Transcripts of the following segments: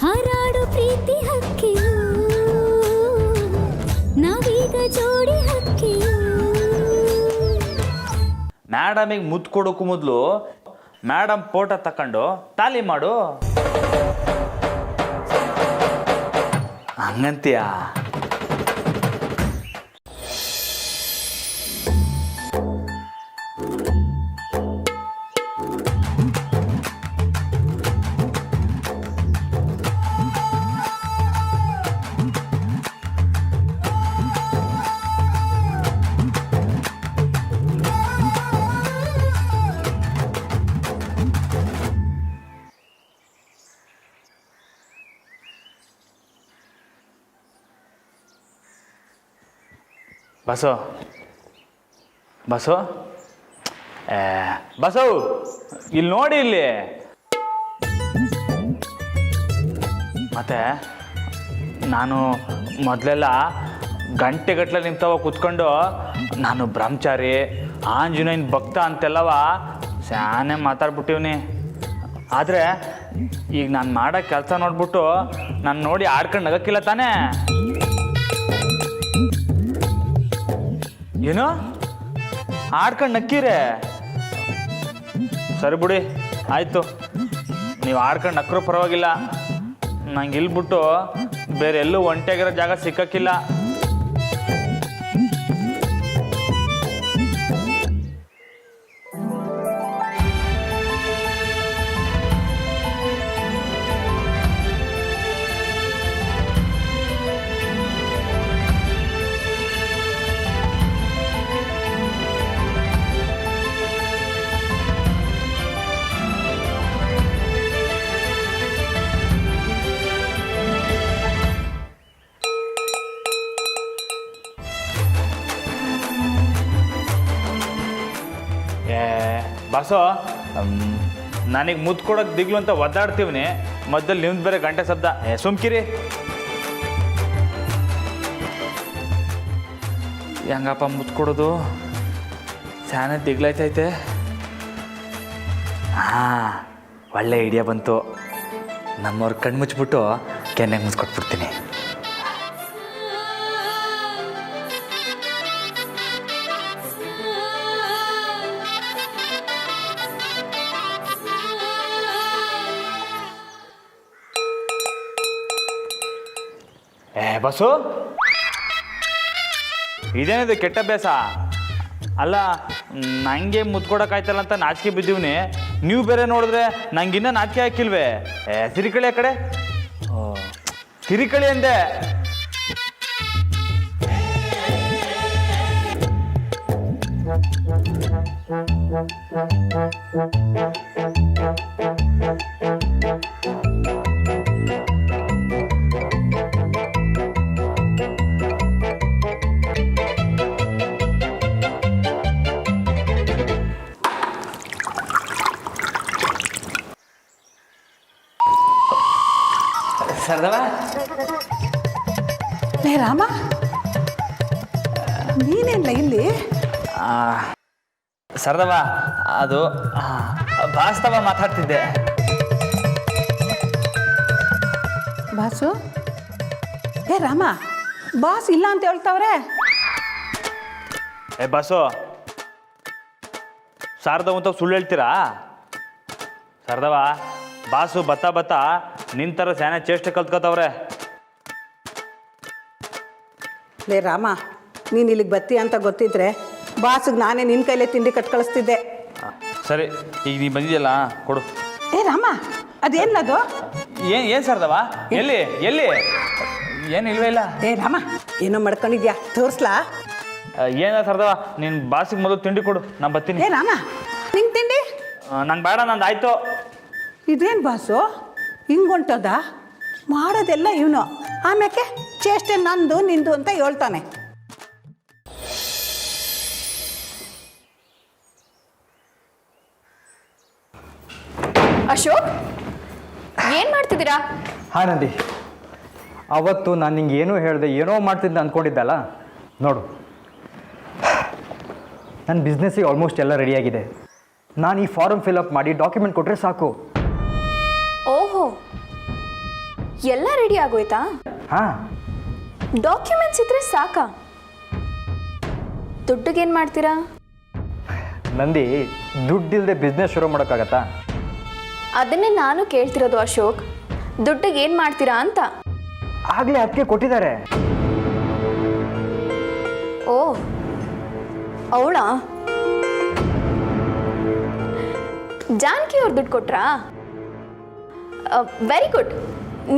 ಹಾರಾಡು ಪ್ರೀತಿ ಹಕ್ಕಿಯು ನಾವೀಗ ಜೋಡಿ ಹಕ್ಕಿಯು. ಮೇಡಮಿಗೆ ಮುದ್ದು ಕೊಡೋಕ್ಕೂ ಮೊದಲು ಮೇಡಮ್ ಫೋಟೋ ತಕೊಂಡು ತಾಲಿ ಮಾಡು. ಹಂಗಂತೀಯ? ಬಸೋ ಬಸೋ ಬಸೋ ಇಲ್ಲಿ ನೋಡಿ ಇಲ್ಲಿ. ಮತ್ತೆ ನಾನು ಮೊದಲೆಲ್ಲ ಗಂಟೆಗಟ್ಟಲೆ ನಿಂತವ ಕೂತ್ಕೊಂಡು ನಾನು ಬ್ರಹ್ಮಚಾರಿ ಆಂಜನೇಯನ ಭಕ್ತ ಅಂತೆಲ್ಲವ ಸ್ಯಾನೆ ಮಾತಾಡ್ಬಿಟ್ಟಿವ್ನಿ. ಆದರೆ ಈಗ ನಾನು ಮಾಡೋ ಕೆಲಸ ನೋಡ್ಬಿಟ್ಟು ನಾನು ನೋಡಿ ಆಡ್ಕೊಂಡು ನಗಕ್ಕಿಲ್ಲ ತಾನೇ? ಏನು ಆಡ್ಕೊಂಡು ನಕ್ಕೀರೆ? ಸರಿ ಬಿಡಿ, ಆಯಿತು. ನೀವು ಆಡ್ಕೊಂಡು ನಕ್ಕರೂ ಪರವಾಗಿಲ್ಲ. ನಂಗೆ ಇಲ್ಲಿ ಬಿಟ್ಟು ಬೇರೆ ಎಲ್ಲೂ ಒಂಟಿಯಾಗಿರೋ ಜಾಗ ಸಿಕ್ಕಕ್ಕಿಲ್ಲ. ಬಾಸೋ, ನನಗೆ ಮುದ್ದು ಕೊಡೋಕೆ ದಿಗ್ಲು ಅಂತ ಒದ್ದಾಡ್ತೀವಿ. ಮಧ್ಯದಲ್ಲಿ ನಿಮ್ದು ಬೇರೆ ಗಂಟೆ ಶಬ್ದ. ಸುಮ್ಕಿರಿ. ಹೆಂಗಪ್ಪ ಮುದ್ದು ಕೊಡೋದು? ಸ್ಯಾನೆ ದಿಗ್ಲೈತೈತೆ. ಹಾಂ, ಒಳ್ಳೆ ಐಡಿಯಾ ಬಂತು. ನಮ್ಮವ್ರ ಕಣ್ಣು ಮುಚ್ಚಿಬಿಟ್ಟು ಕೆನ್ನೆಗೆ ಮುಚ್ಕೊಟ್ಬಿಡ್ತೀನಿ. ಬಸ್ಸು, ಇದೇನಿದೆ ಕೆಟ್ಟ ಅಭ್ಯಾಸ? ಅಲ್ಲ, ನಂಗೆ ಮುತ್ಕೊಡಕ್ಕಾಯ್ತಲ್ಲ ಅಂತ ನಾಚಿಕೆ ಬಿದ್ದೀವ್ನಿ. ನೀವು ಬೇರೆ ನೋಡಿದ್ರೆ ನಂಗಿನ್ನ ನಾಚಿಕೆ ಹಾಕಿಲ್ವೇ? ತಿರಿಕಳಿ ಆ ಕಡೆ. ತಿರಿಕಳಿ ಅಂದೆ. ಸರ್ದವ, ಲೇ ರಾಮ, ನೀನೇನ್ಲ ಇಲ್ಲಿ? ಸರ್ದವ, ಅದು ವಾಸ್ತವ ಮಾತಾಡ್ತಿದ್ದೆ. ಬಾಸು, ಏ ರಾಮ, ಬಾಸ್ ಇಲ್ಲ ಅಂತ ಹೇಳ್ತಾವ್ರೆ. ಬಾಸು, ಶಾರದವ ಅಂತ ಸುಳ್ಳು ಹೇಳ್ತೀರಾ? ಶಾರದವ, ಬಾಸು ಬತ್ತಾ ನಿಂತರ ಸ್ಯಾನೆ ಚೇಷ್ಟೆ ಕಲ್ತ್ಕೋತವ್ರೆ. ಲೇ ರಾಮ, ನೀನು ಇಲ್ಲಿಗೆ ಬತ್ತಿ ಅಂತ ಗೊತ್ತಿದ್ರೆ ಬಾಸಿಗೆ ನಾನೇ ನಿನ್ನ ಕೈಲೇ ತಿಂಡಿ ಕಟ್ ಕಳಿಸ್ತಿದ್ದೆ. ಸರಿ, ಈಗ ನೀ ಬಂದಿದೆಯಲ್ಲ, ಕೊಡು. ಏ ರಾಮ, ಅದೇನದು? ಏನು ಸರ್ದವ? ಎಲ್ಲಿ ಎಲ್ಲಿ? ಏನು ಇಲ್ವೇ ಇಲ್ಲ. ಏ ರಾಮ, ಏನೋ ಮಾಡ್ಕೊಂಡಿದ್ಯಾ, ತೋರಿಸ್ಲಾ? ಏನ ಸರ್ದವ, ನೀನು ಬಾಸಿಗೆ ಮೊದಲು ತಿಂಡಿ ಕೊಡು, ನಾನು ಬರ್ತೀನಿ. ಏ ರಾಮ, ನಿಂಗೆ ತಿಂಡಿ? ನಂಗೆ ಬೇಡ, ನಂದು ಆಯಿತು. ಇದೇನು ಬಾಸು ಹಿಂಗುಂಟದ? ಮಾಡೋದೆಲ್ಲ ಇವನು, ಆಮ್ಯಾಕೆ ಚೇಷ್ಟೆ ನಂದು ನಿಂದು ಅಂತ ಹೇಳ್ತಾನೆ. ಅಶೋಕ್, ಏನು ಮಾಡ್ತಿದ್ದೀರಾ? ಹಾಂ ನಂದಿ, ಅವತ್ತು ನಾನು ನಿಂಗೆ ಏನೂ ಹೇಳಿದೆ, ಏನೋ ಮಾಡ್ತಿದ್ದೆ ಅಂದ್ಕೊಂಡಿದ್ದಲ್ಲ. ನೋಡು, ನನ್ನ ಬಿಸ್ನೆಸ್ಸಿಗೆ ಆಲ್ಮೋಸ್ಟ್ ಎಲ್ಲ ರೆಡಿಯಾಗಿದೆ. ನಾನು ಈ ಫಾರ್ಮ್ ಫಿಲಪ್ ಮಾಡಿ ಡಾಕ್ಯುಮೆಂಟ್ ಕೊಟ್ಟರೆ ಸಾಕು. ಓಹೋ, ಎಲ್ಲ ರೆಡಿ ಆಗೋಯ್ತಾ? ಹಾಂ, ಡಾಕ್ಯುಮೆಂಟ್ಸ್ ಇದ್ರೆ ಸಾಕಾ? ದುಡ್ಡಿಗೇನು ಮಾಡ್ತೀರಾ? ನಂದಿ, ದುಡ್ಡಿಲ್ಲದೆ ಬಿಸ್ನೆಸ್ ಶುರು ಮಾಡೋಕ್ಕಾಗತ್ತಾ? ಅದನ್ನೇ ನಾನು ಕೇಳ್ತಿರೋದು ಅಶೋಕ್. ದುಡ್ಡಿಗೆ ಏನು ಮಾಡ್ತೀರಾ ಅಂತ. ಆಗಲೇ ಅದಕ್ಕೆ ಕೊಟ್ಟಿದ್ದಾರೆ. ಓ, ಅವಳಾ? ಜಾನಕಿ ಅವ್ರು ದುಡ್ಡು ಕೊಟ್ರಾ? Very good.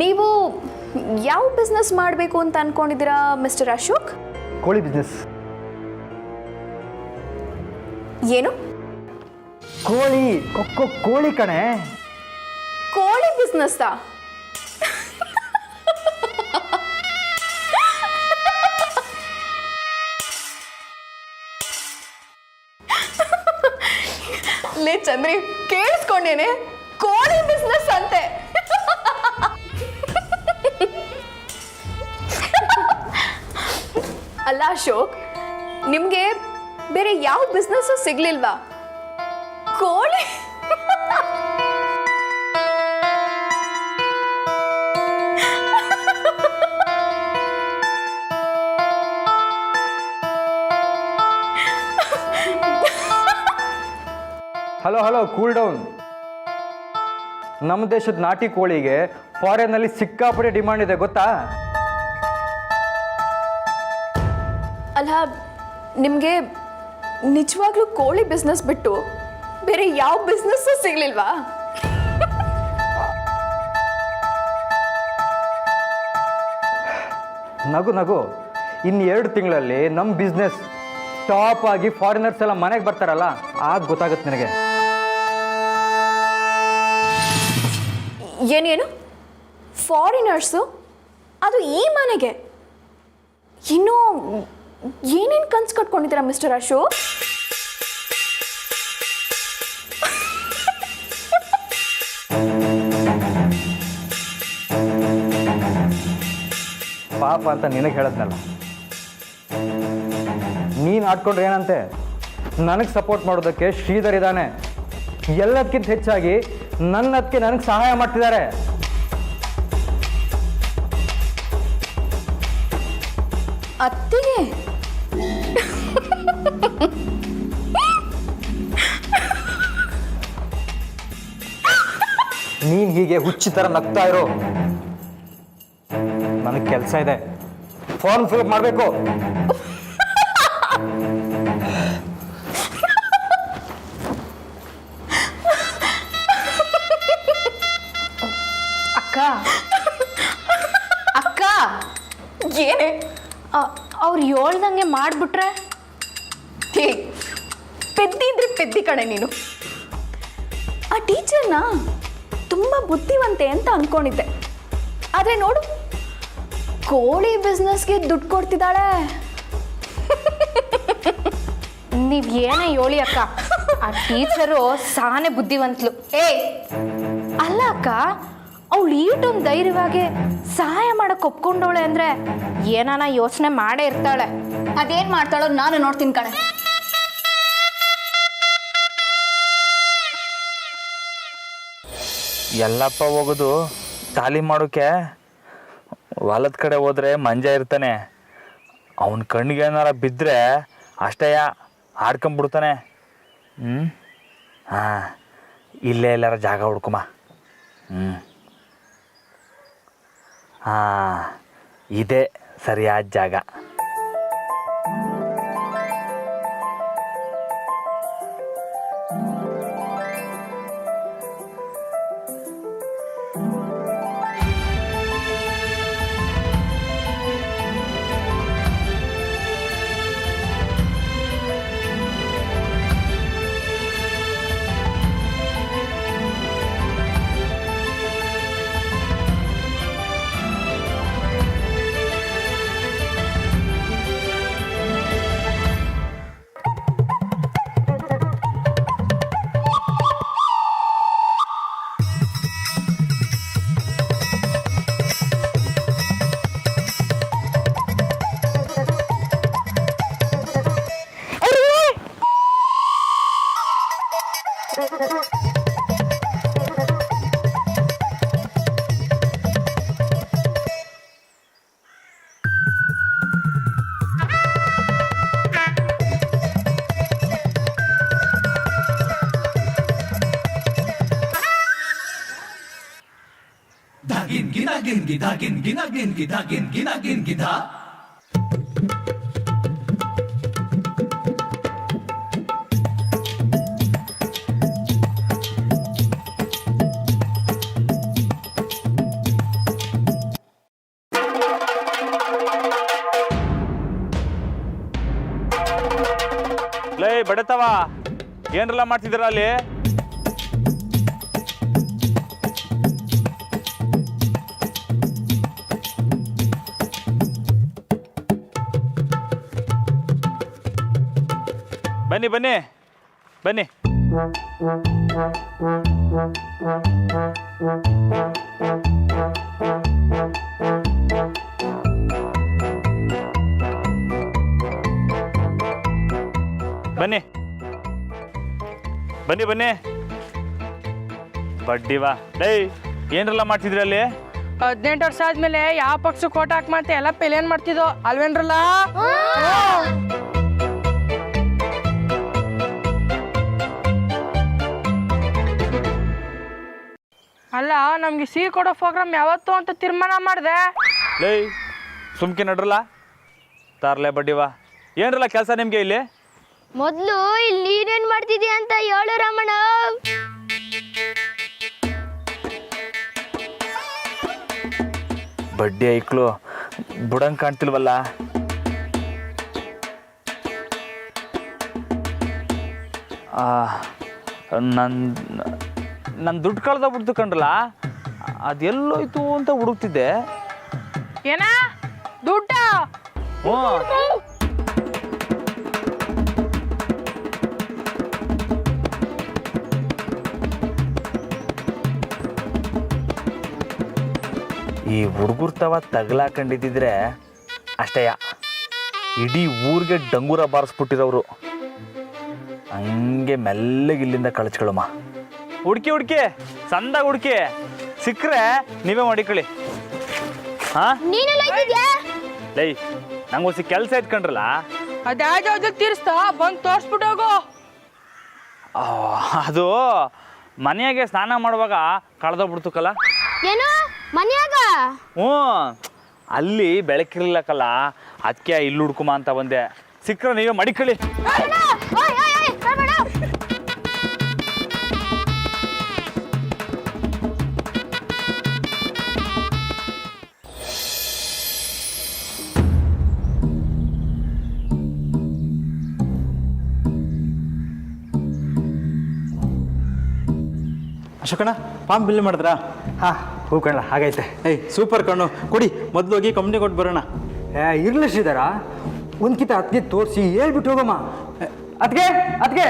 ನೀವು ಯಾವ ಬಿಸ್ನೆಸ್ ಮಾಡಬೇಕು ಅಂತ ಅನ್ಕೊಂಡಿದ್ದೀರಾ ಮಿಸ್ಟರ್ ಅಶೋಕ್? ಕೋಳಿ ಬಿಸ್ನೆಸ್. ಏನು? ಕೋಳಿ, ಕೋಳಿ ಕಣೆ. ಕೋಳಿ ಬಿಸ್ನೆಸ್ಸಾ? ಲೇ ಚಂದ್ರಿ, ಕೇಳಿಸ್ಕೊಂಡೇನೆ, ಕೋಳಿ ಬಿಸ್ನೆಸ್ ಅಂತೆ. ಅಲ್ಲ ಅಶೋಕ್, ನಿಮ್ಗೆ ಬೇರೆ ಯಾವ ಬಿಸ್ನೆಸ್ ಸಿಗ್ಲಿಲ್ವಾ? ಕೋಳಿ ಹಲೋ, ಕೂಲ್ ಡೌನ್. ನಮ್ಮ ದೇಶದ ನಾಟಿ ಕೋಳಿಗೆ ಫಾರಿನ್ನಲ್ಲಿ ಸಿಕ್ಕಾಪಟ್ಟೆ ಡಿಮಾಂಡ್ ಇದೆ, ಗೊತ್ತಾ? ಅಲ್ಲ, ನಿಮಗೆ ನಿಜವಾಗ್ಲೂ ಕೋಳಿ ಬಿಸ್ನೆಸ್ ಬಿಟ್ಟು ಬೇರೆ ಯಾವ ಬಿಸ್ನೆಸ್ಸು ಸಿಗ್ಲಿಲ್ವಾ? ನಗು. ಇನ್ನು 2 ತಿಂಗಳಲ್ಲಿ ನಮ್ಮ ಬಿಸ್ನೆಸ್ ಟಾಪ್ ಆಗಿ ಫಾರಿನರ್ಸ್ ಎಲ್ಲ ಮನೆಗೆ ಬರ್ತಾರಲ್ಲ, ಆಗ ಗೊತ್ತಾಗುತ್ತೆ ನಿನಗೆ. ಏನೇನು ಫಾರಿನರ್ಸು? ಅದು ಈ ಮನೆಗೆ? ಇನ್ನೂ ಏನೇನು ಕನ್ಸು ಕಟ್ಕೊಂಡಿದ್ದೀರಾ ಮಿಸ್ಟರ್ ಅಶೋಕ್? ಪಾಪ ಅಂತ ನಿನಗೆ ಹೇಳದ್ನಲ್ಲ, ನೀನು ಆಡ್ಕೊಂಡ್ರೆ ಏನಂತೆ? ನನಗೆ ಸಪೋರ್ಟ್ ಮಾಡೋದಕ್ಕೆ ಶ್ರೀಧರ್ ಇದ್ದಾನೆ. ಎಲ್ಲದಕ್ಕಿಂತ ಹೆಚ್ಚಾಗಿ ನನ್ನದಕ್ಕೆ ನನಗೆ ಸಹಾಯ ಮಾಡ್ತಿದ್ದಾರೆ. ಅತ್ತಿಗೆ ನೀನು ಹೀಗೆ ಹುಚ್ಚಿ ಥರ ನಗ್ತಾ ಇರೋ. ನನಗೆ ಕೆಲಸ ಇದೆ, ಫಾರ್ಮ್ ಫಿಲ್ ಮಾಡಬೇಕು. ಅಕ್ಕ, ಏನೇ? ಅವ್ರು ಹೇಳ್ದಂಗೆ ಮಾಡಿಬಿಟ್ರೆ? ಹೇ, ಪೆದ್ದಿ ಇದ್ರೆ ಪೆದ್ದಿ ಕಣೆ ನೀನು. ಆ ಟೀಚರ್ನ ತುಂಬ ಬುದ್ಧಿವಂತೆ ಅಂತ ಅಂದ್ಕೊಂಡಿದ್ದೆ, ಆದರೆ ನೋಡು, ಕೋಳಿ ಬಿಸ್ನೆಸ್ಗೆ ದುಡ್ಡು ಕೊಡ್ತಿದ್ದಾಳೆ. ನೀವು ಏನೇ ಹೇಳಿ ಅಕ್ಕ, ಆ ಟೀಚರು ಸಾನೆ ಬುದ್ಧಿವಂತಲು. ಅಲ್ಲ ಅಕ್ಕ, ಅವಳು ಈಟೊಂದು ಧೈರ್ಯವಾಗಿ ಸಹಾಯ ಮಾಡಕ್ಕೆ ಒಪ್ಕೊಂಡವಳೆ ಅಂದರೆ ಏನಾನ ಯೋಚನೆ ಮಾಡೇ ಇರ್ತಾಳೆ. ಅದೇನು ಮಾಡ್ತಾಳೋ ನಾನು ನೋಡ್ತೀನಿ ಕಣೆ. ಎಲ್ಲಪ್ಪ ಹೋಗೋದು ಖಾಲಿ ಮಾಡೋಕೆ? ಹೊಲದ ಕಡೆ ಹೋದ್ರೆ ಮಂಜ ಇರ್ತಾನೆ, ಅವನ ಕಣ್ಣಿಗೆ ಏನಾರ ಬಿದ್ದರೆ ಅಷ್ಟೇ ಆಡ್ಕೊಂಬಿಡ್ತಾನೆ. ಹಾಂ, ಇಲ್ಲೇ ಎಲ್ಲಾರ ಜಾಗ ಹುಡ್ಕೊಮ್ಮ. ಹಾಂ, ಇದೇ ಸರಿಯಾದ ಜಾಗ. ಲೇ ಬಡತವ ಏನ್ರಲ್ಲ ಮಾಡ್ತಿದ್ದೀರ ಅಲ್ಲಿ? ಬನ್ನಿ ಬನ್ನಿ ಬನ್ನಿ. ಬನ್ನಿ ಬನ್ನಿ ಬನ್ನಿ ಬಡ್ಡಿವಾ. ಲೈ ಏನ್ರಲ್ಲ ಮಾಡ್ತಿದ್ರಿ ಅಲ್ಲಿ? 18 ವರ್ಷ ಆದ್ಮೇಲೆ ಯಾವ ಪಕ್ಷಕ್ಕೆ ಓಟ್ ಹಾಕ್ಮಂತ ಎಲ್ಲ ಪೆಲೇನ್ ಮಾಡ್ತಿದ್ದೋ ಅಲ್ವೇನ್ರಲ್ಲ? ಅಲ್ಲ ನಮ್ಗೆ ಸಿಹಿ ಕೊಡೋ ಪ್ರೋಗ್ರಾಮ್ ಯಾವತ್ತು ಅಂತ ತೀರ್ಮಾನ ಮಾಡಿದೆ. ಲೈ ಸುಮ್ಕೆ ನಡ್ರಲ್ಲ ತಾರ್ಲೆ ಬಡ್ಡಿವಾ. ಏನ್ರಲ್ಲ ಕೆಲಸ ನಿಮ್ಗೆ ಇಲ್ಲಿ? ಮೊದಲು ಇಲ್ಲಿ ನೀನೇನ್ ಮಾಡ್ತಿದ್ಯಾ ಅಂತ ಹೇಳು ರಮಣ. ಬಡ್ಡಿ ಐಕ್ಳು ಬುಡಂಗ್ ಕಾಣ್ತಿಲ್ವಲ್ಲ. ನನ್ನ ದುಡ್ಡು ಕಳ್ದೋಗ್ಬಿಡ್ತು ಕಂಡ್ರಲ್ಲ, ಅದೆಲ್ಲೋಯ್ತು ಅಂತ ಹುಡುಕ್ತಿದ್ದೆ. ಏನ ದುಡ್ಡ? ಹ್ಞೂ ಈ ಹುಡುಗರು ತವ ತಗಲಾಕೊಂಡಿದ್ದಿದ್ರೆ ಅಷ್ಟೇಯ ಇಡೀ ಊರಿಗೆ ಡಂಗೂರ ಬಾರಿಸ್ಬಿಟ್ಟಿರೋರು. ಹಂಗೆ ಮೆಲ್ಲಗೆ ಇಲ್ಲಿಂದ ಕಳಿಸ್ಕೊಳಮ್ಮ. ಹುಡ್ಕಿ ಹುಡ್ಕಿ ಸಂದಾಗ ಹುಡ್ಕಿ ಸಿಕ್ಕರೆ ನೀವೇ ಮಾಡಿಕೊಳ್ಳಿ. ಹಾಂ ನೀನೆಲ್ಲ ಹೋಗಿದ್ಯಾ? ಲೈ ನಂಗೆ ಕೆಲಸ ಇಟ್ಕೊಂಡ್ರಲ್ಲ, ಅದ್ಯಾವ್ದು ತೀರಿಸ್ತಾ ಬಂದು ತೋರ್ಸ್ಬಿಟ್ಟು ಹೋಗು. ಅದು ಮನೆಯಾಗೆ ಸ್ನಾನ ಮಾಡುವಾಗ ಕಳೆದೋಗ್ಬಿಡ್ತಕ್ಕಲ್ಲ. ಏನು ಮನ್ಯಾಗ? ಹ್ಞೂ ಅಲ್ಲಿ ಬೆಳಕಿರ್ಲಿಲ್ಲಕ್ಕಲ್ಲ, ಅದಕ್ಕೆ ಇಲ್ಲಿ ಹುಡ್ಕುಮ ಅಂತ ಬಂದೆ. ಸಿಕ್ಕರೆ ನೀವೇ ಮಡಿಕೊಳ್ಳಿ. ಅಶೋಕಣ್ಣ ಫಾರ್ಮ್ ಬಿಲ್ ಮಾಡಿದ್ರಾ? ಹಾಂ ಹೂ ಕಣ್ಣ ಹಾಗೈತೆ. ಏಯ್ ಸೂಪರ್ ಕಣ್ಣು, ಕೊಡಿ ಮೊದಲು ಹೋಗಿ ಕಂಪ್ನಿ ಕೊಟ್ಟು ಬರೋಣ. ಇರ್ಲಿ ಶ್ರೀಧರ, ಒಂದ್ಕಿತ ಅದಕ್ಕೆ ತೋರಿಸಿ ಹೇಳ್ಬಿಟ್ಟು ಹೋಗಮ್ಮ. ಅದಕ್ಕೆ ಅದಕ್ಕೆ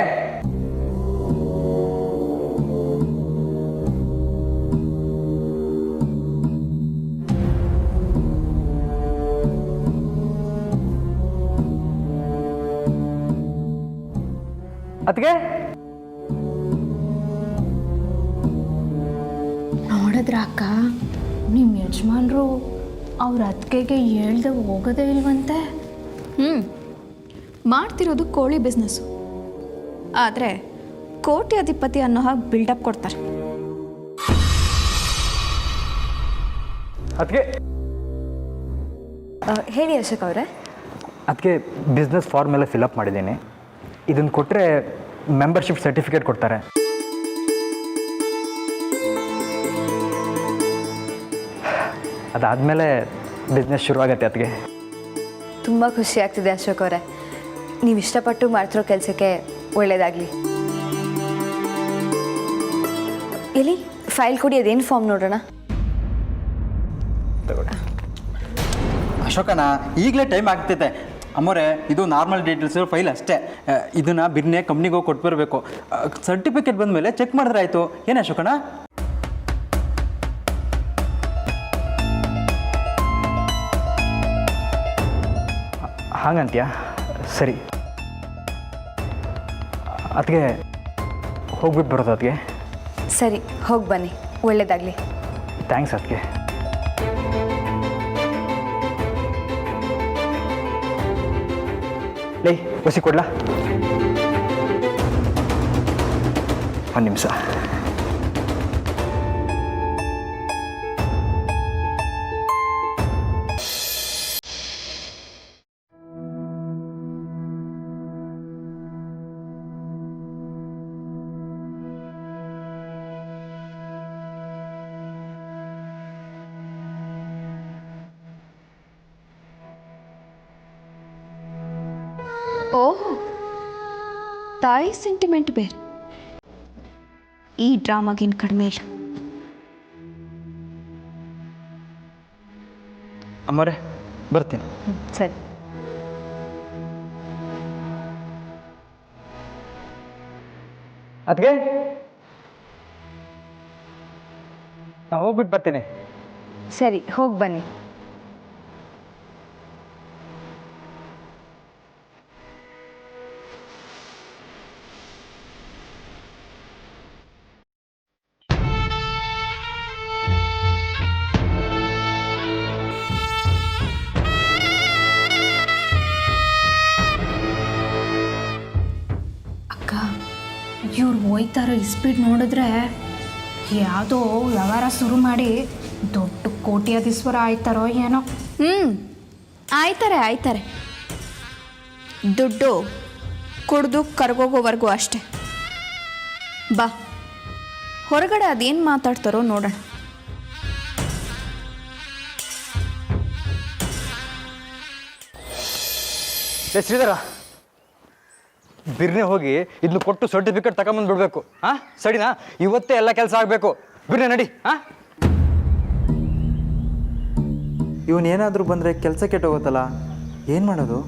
ಅದಕ್ಕೆ ನೋಡಿದ್ರ ಅಕ್ಕ, ನಿಮ್ಮ ಯಜಮಾನ್ರು ಅವ್ರ ಅತ್ತಿಗೆಗೆ ಹೇಳ್ದೆ ಹೋಗೋದೇ ಇಲ್ವಂತೆ. ಮಾಡ್ತಿರೋದು ಕೋಳಿ ಬಿಸ್ನೆಸ್ಸು, ಆದರೆ ಕೋಟ್ಯಾಧಿಪತಿ ಅನ್ನೋ ಹಾಗೆ ಬಿಲ್ಡಪ್ ಕೊಡ್ತಾರೆ. ಅದಕ್ಕೆ ಹೇಳಿ ಅಶೋಕ್ ಅವರೇ. ಅದಕ್ಕೆ ಬಿಸ್ನೆಸ್ ಫಾರ್ಮ್ ಎಲ್ಲ ಫಿಲಪ್ ಮಾಡಿದ್ದೀನಿ. ಇದನ್ನು ಕೊಟ್ಟರೆ ಮೆಂಬರ್ಶಿಪ್ ಸರ್ಟಿಫಿಕೇಟ್ ಕೊಡ್ತಾರೆ. ಅದಾದಮೇಲೆ ಬಿಸ್ನೆಸ್ ಶುರುವಾಗತ್ತೆ. ಅದಕ್ಕೆ ತುಂಬ ಖುಷಿ ಆಗ್ತಿದೆ ಅಶೋಕ್ ಅವರೇ. ನೀವು ಇಷ್ಟಪಟ್ಟು ಮಾಡ್ತಿರೋ ಕೆಲಸಕ್ಕೆ ಒಳ್ಳೆಯದಾಗಲಿ. ಎಲ್ಲಿ ಫೈಲ್ ಕೊಡಿ, ಅದೇನು ಫಾರ್ಮ್ ನೋಡೋಣ. ಅಶೋಕಣ್ಣ ಈಗಲೇ ಟೈಮ್ ಆಗ್ತೈತೆ. ಅಮ್ಮೋರೆ, ಇದು ನಾರ್ಮಲ್ ಡೀಟೇಲ್ಸ್ ಫೈಲ್ ಅಷ್ಟೇ. ಇದನ್ನು ಬಿರ್ನೆ ಕಂಪ್ನಿಗೆ ಹೋಗಿ ಕೊಟ್ಟು ಬರಬೇಕು. ಸರ್ಟಿಫಿಕೇಟ್ ಬಂದಮೇಲೆ ಚೆಕ್ ಮಾಡಿದ್ರೆ ಆಯಿತು. ಏನು ಅಶೋಕಣ್ಣ? ಹಾಗಂತ್ಯಾ? ಸರಿ, ಅದಕ್ಕೆ ಹೋಗ್ಬಿಟ್ಟು ಬರೋದು. ಅದಕ್ಕೆ ಸರಿ, ಹೋಗಿ ಬನ್ನಿ, ಒಳ್ಳೆಯದಾಗಲಿ. ಥ್ಯಾಂಕ್ಸ್. ಅದಕ್ಕೆ ಲೇ ಒಸಿ ಕೊಡ್ಲಾ? ಒಂದು ನಿಮಿಷ. ಓಹ್, ತಾಯಿ ಸೆಂಟಿಮೆಂಟ್ ಬೇರೆ. ಈ ಡ್ರಾಮಾಗಿನ್ ಕಡಿಮೆ ಇಲ್ಲ. ಅಮ್ಮರೇ ಬರ್ತೀನಿ. ಸರಿ. ಅದಕ್ಕೆ ನಾನು ಹೋಗ್ಬಿಟ್ಟು ಬರ್ತೀನಿ. ಸರಿ, ಹೋಗಿ ಬನ್ನಿ. ಅಕ್ಕ, ಇವ್ರು ಹೋಯ್ತಾರೋ ಸ್ಪೀಡ್ ನೋಡಿದ್ರೆ ಯಾವುದೋ ವ್ಯವಹಾರ ಶುರು ಮಾಡಿ ದೊಡ್ಡ ಕೋಟ್ಯಾಧೀಶ್ವರ ಆಯ್ತಾರೋ ಏನೋ. ಆಯ್ತಾರೆ. ದುಡ್ಡು ಕುಡ್ದು ಕರ್ಗೋಗೋವರೆಗೂ ಅಷ್ಟೆ. ಬಾ, ಹೊರಗಡೆ ಅದೇನು ಮಾತಾಡ್ತಾರೋ ನೋಡೋಣ. ಶ್ರೀಧರ, ಬಿರ್ನೆ ಹೋಗಿ ಇದನ್ನ ಕೊಟ್ಟು ಸರ್ಟಿಫಿಕೇಟ್ ತಗೊಂಬಂದು ಬಿಡಬೇಕು. ಹಾಂ, ಸರಿನಾ? ಇವತ್ತೇ ಎಲ್ಲ ಕೆಲಸ ಆಗಬೇಕು. ಬಿರ್ನೆ ನಡಿ. ಹಾಂ, ಇವನೇನಾದರೂ ಬಂದರೆ ಕೆಲಸ ಕೆಟ್ಟೋಗುತ್ತಲ್ಲ, ಏನು ಮಾಡೋದು?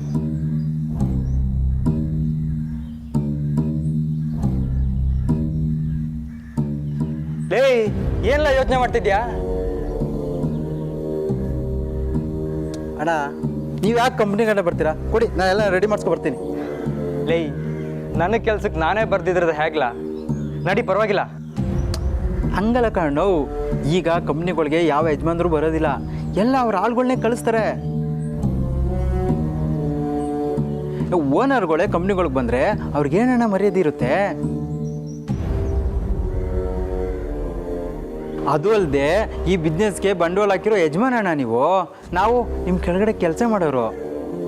ಲೇ, ಏನೆಲ್ಲ ಯೋಚನೆ ಮಾಡ್ತಿದ್ಯಾ? ಅಣ್ಣ, ನೀವು ಯಾಕೆ ಕಂಪ್ನಿ ಕಡೆ ಬರ್ತೀರಾ? ಕೊಡಿ, ನಾನು ಎಲ್ಲ ರೆಡಿ ಮಾಡಿಸ್ಕೊ ಬರ್ತೀನಿ. ಲೇ, ನನ್ನ ಕೆಲ್ಸಕ್ಕೆ ನಾನೇ ಬರ್ದಿದ್ರದ ಹೇಗ್ಲಾ? ನಡಿ, ಪರವಾಗಿಲ್ಲ. ಹಂಗಲ್ಲ ಕಣ್ಣು, ಈಗ ಕಂಪ್ನಿಗಳಿಗೆ ಯಾವ ಯಜಮಾನ್ರು ಬರೋದಿಲ್ಲ, ಎಲ್ಲ ಅವ್ರ ಆಳುಗಳನ್ನೇ ಕಳಿಸ್ತಾರೆ. ಓನರ್ಗಳೇ ಕಂಪ್ನಿಗಳಿಗೆ ಬಂದರೆ ಅವ್ರಿಗೇನಣ್ಣ ಮರ್ಯಾದೆ ಇರುತ್ತೆ? ಅದು ಅಲ್ಲದೆ ಈ ಬಿಸ್ನೆಸ್ಗೆ ಬಂಡವಾಳ ಹಾಕಿರೋ ಯಜಮಾನಣ್ಣ ನೀವು. ನಾವು ನಿಮ್ಮ ಕೆಳಗಡೆ ಕೆಲಸ ಮಾಡೋರು.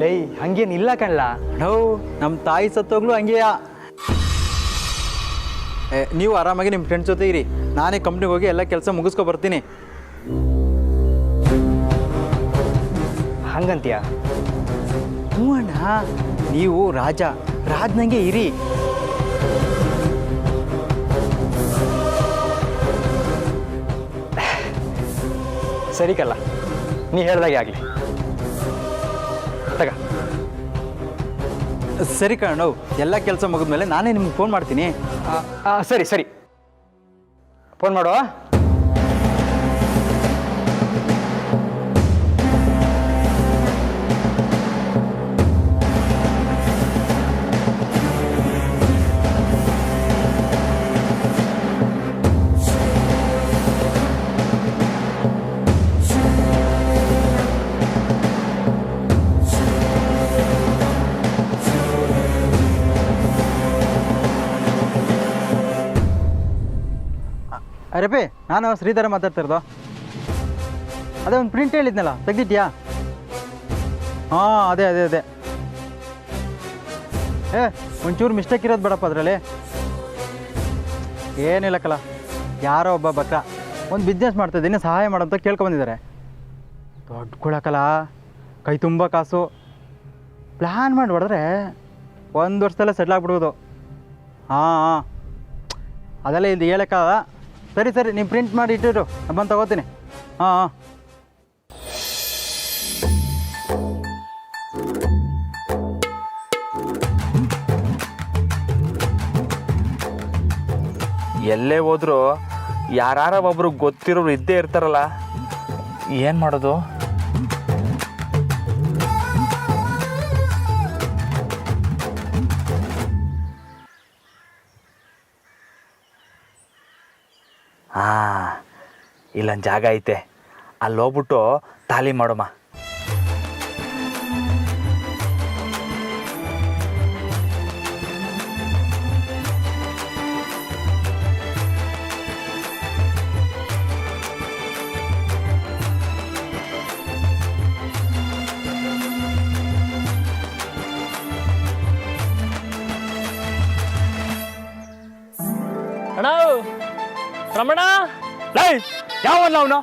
ಲೇ, ಹಂಗೇನಿಲ್ಲ ಕಣ್ಲ. ನಾವು ನಮ್ಮ ತಾಯಿ ಸತ್ತೋಗ್ಲು ಹಂಗೆಯಾ. ನೀವು ಆರಾಮಾಗಿ ನಿಮ್ಮ ಫ್ರೆಂಡ್ಸ್ ಜೊತೆ ಇರಿ, ನಾನೇ ಕಂಪ್ನಿಗೆ ಹೋಗಿ ಎಲ್ಲ ಕೆಲಸ ಮುಗಿಸ್ಕೊ ಬರ್ತೀನಿ. ಹಂಗಂತೀಯ? ಹ್ಞೂ ಅಣ್ಣ, ನೀವು ರಾಜ್ನಂಗೆ ಇರಿ. ಸರಿ ಕಲ್ಲ, ನೀ ಹೇಳ್ದಾಗೆ ಆಗಲಿ. ತಗ. ಸರಿ ಕಣ್ಣು, ಎಲ್ಲ ಕೆಲಸ ಮುಗಿದ್ಮೇಲೆ ನಾನೇ ನಿಮ್ಗೆ ಫೋನ್ ಮಾಡ್ತೀನಿ. ಸರಿ, ಫೋನ್ ಮಾಡುವ. ಅರೆಪಿ, ನಾನು ಶ್ರೀಧರ ಮಾತಾಡ್ತಿರೋದು. ಅದೇ ಒಂದು ಪ್ರಿಂಟ್ ಹೇಳಿದ್ನಲ್ಲ, ತೆಗ್ದಿದ್ಯಾ? ಹಾಂ, ಅದೇ ಒಂಚೂರು ಮಿಸ್ಟೇಕ್ ಇರೋದು ಬೇಡಪ್ಪ ಅದರಲ್ಲಿ. ಏನಿಲ್ಲ ಕಲ, ಯಾರೋ ಒಬ್ಬ ಬಕ್ರ ಒಂದು ಬಿಸ್ನೆಸ್ ಮಾಡ್ತಾಯಿದ್ದೀನಿ, ಸಹಾಯ ಮಾಡೋಂತ ಕೇಳ್ಕೊಂಬಂದಿದ್ದಾರೆ. ದೊಡ್ಡ ಕುಳಕಲ, ಕೈ ತುಂಬ ಕಾಸು. ಪ್ಲ್ಯಾನ್ ಮಾಡಿ ಹೊಡೆದ್ರೆ 1 ವರ್ಷದಲ್ಲೇ ಸೆಟ್ಲ್ ಆಗ್ಬಿಡ್ಬೋದು. ಹಾಂ, ಅದೆಲ್ಲ ಇದು ಹೇಳೋಕ್ಕಾಗಲ್ಲ. ಸರಿ, ನೀವು ಪ್ರಿಂಟ್ ಮಾಡಿ ಇಟ್ಟಿರು, ನಾನು ಬಂದು ತಗೋತೀನಿ. ಹಾಂ. ಎಲ್ಲೇ ಹೋದ್ರು ಯಾರ ಒಬ್ರು ಗೊತ್ತಿರೋರು ಇದ್ದೇ ಇರ್ತಾರಲ್ಲ, ಏನು ಮಾಡೋದು? ಹಾಂ, ಇಲ್ಲೊಂದು ಜಾಗ ಐತೆ, ಅಲ್ಲಿ ಹೋಗ್ಬಿಟ್ಟು ತಾಲಿ ಮಾಡೋಮ್ಮ. ಅಣ್ಣ, ರಮಣ, ಲೈ, ಯಾವಲ್ಲ ಅವನು?